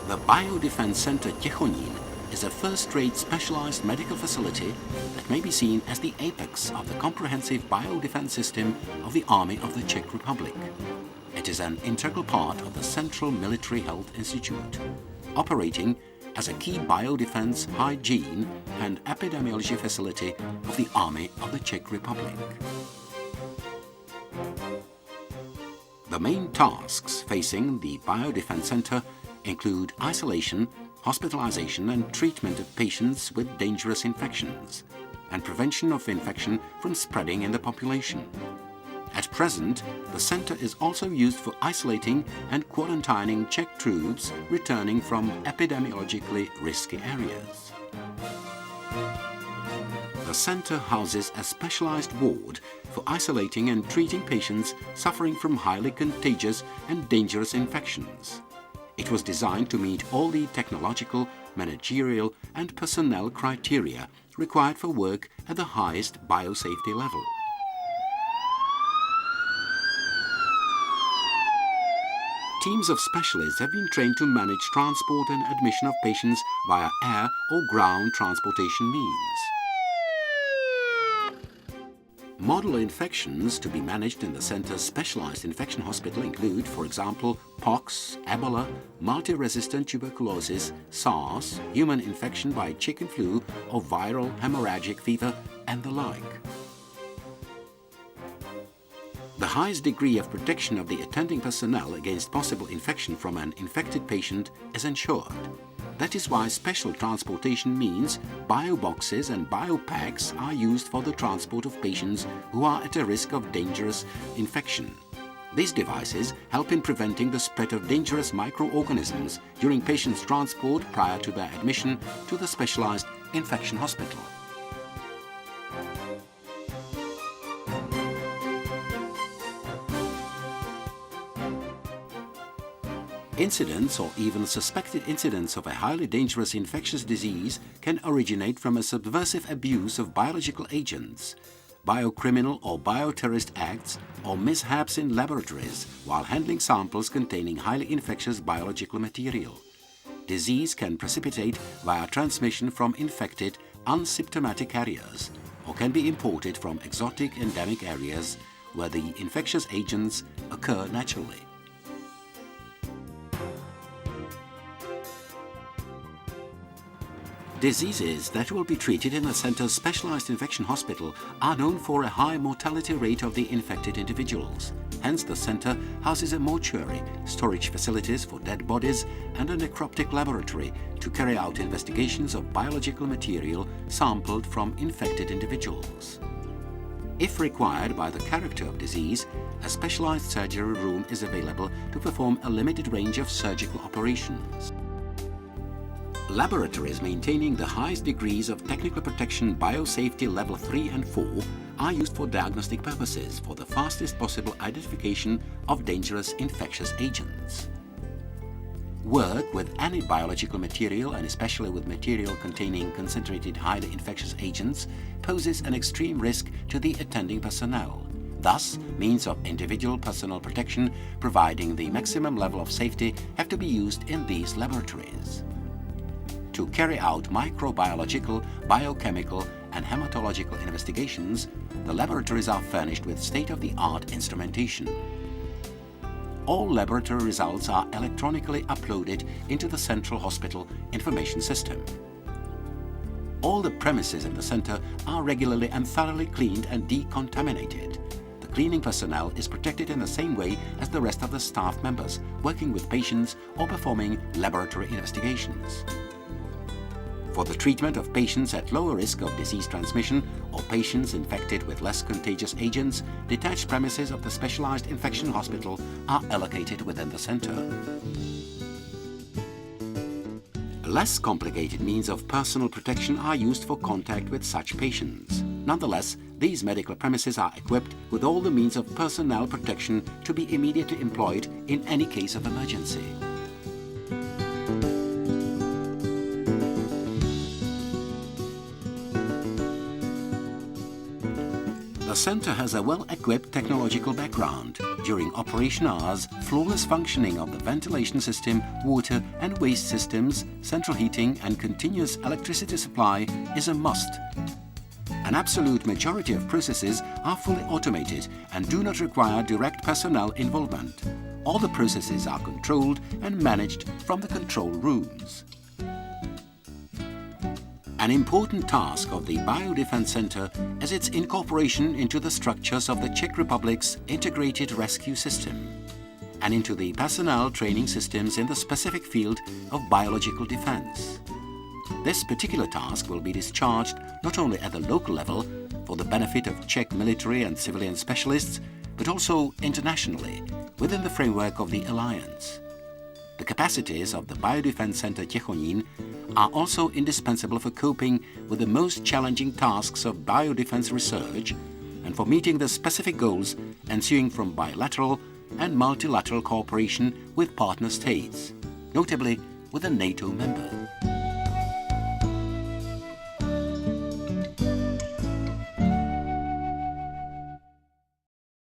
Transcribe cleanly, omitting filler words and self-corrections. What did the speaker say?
The Biodefence Center Techonin is a first-rate specialized medical facility that may be seen as the apex of the comprehensive biodefense system of the Army of the Czech Republic. It is an integral part of the Central Military Health Institute, operating as a key biodefense, hygiene and epidemiology facility of the Army of the Czech Republic. The main tasks facing the Biodefence Center include isolation, hospitalization and treatment of patients with dangerous infections, and prevention of infection from spreading in the population. At present, the center is also used for isolating and quarantining Czech troops returning from epidemiologically risky areas. The center houses a specialized ward for isolating and treating patients suffering from highly contagious and dangerous infections. It was designed to meet all the technological, managerial and personnel criteria required for work at the highest biosafety level. Teams of specialists have been trained to manage transport and admission of patients via air or ground transportation means. Model infections to be managed in the center's specialized infection hospital include, for example, pox, Ebola, multi-resistant tuberculosis, SARS, human infection by chicken flu or viral hemorrhagic fever, and the like. The highest degree of protection of the attending personnel against possible infection from an infected patient is ensured. That is why special transportation means bioboxes and biopacks are used for the transport of patients who are at a risk of dangerous infection. These devices help in preventing the spread of dangerous microorganisms during patients' transport prior to their admission to the specialized infection hospital. Incidents or even suspected incidents of a highly dangerous infectious disease can originate from a subversive abuse of biological agents, biocriminal or bioterrorist acts, or mishaps in laboratories while handling samples containing highly infectious biological material. Disease can precipitate via transmission from infected, unsymptomatic carriers, or can be imported from exotic endemic areas where the infectious agents occur naturally. Diseases that will be treated in the center's specialized infection hospital are known for a high mortality rate of the infected individuals. Hence, the center houses a mortuary, storage facilities for dead bodies, and a necroptic laboratory to carry out investigations of biological material sampled from infected individuals. If required by the character of disease, a specialized surgery room is available to perform a limited range of surgical operations. Laboratories maintaining the highest degrees of technical protection biosafety level 3 and 4 are used for diagnostic purposes for the fastest possible identification of dangerous infectious agents. Work with any biological material, and especially with material containing concentrated highly infectious agents, poses an extreme risk to the attending personnel. Thus, means of individual personal protection providing the maximum level of safety have to be used in these laboratories. To carry out microbiological, biochemical and hematological investigations, the laboratories are furnished with state-of-the-art instrumentation. All laboratory results are electronically uploaded into the Central Hospital Information System. All the premises in the center are regularly and thoroughly cleaned and decontaminated. The cleaning personnel is protected in the same way as the rest of the staff members working with patients or performing laboratory investigations. For the treatment of patients at lower risk of disease transmission or patients infected with less contagious agents, detached premises of the specialized infection hospital are allocated within the center. Less complicated means of personal protection are used for contact with such patients. Nonetheless, these medical premises are equipped with all the means of personnel protection to be immediately employed in any case of emergency. The center has a well-equipped technological background. During operation hours, flawless functioning of the ventilation system, water and waste systems, central heating and continuous electricity supply is a must. An absolute majority of processes are fully automated and do not require direct personnel involvement. All the processes are controlled and managed from the control rooms. An important task of the Biodefence Center is its incorporation into the structures of the Czech Republic's integrated rescue system and into the personnel training systems in the specific field of biological defense. This particular task will be discharged not only at the local level for the benefit of Czech military and civilian specialists, but also internationally within the framework of the alliance. The capacities of the Biodefence Center Techonin are also indispensable for coping with the most challenging tasks of biodefense research and for meeting the specific goals ensuing from bilateral and multilateral cooperation with partner states, notably with a NATO member.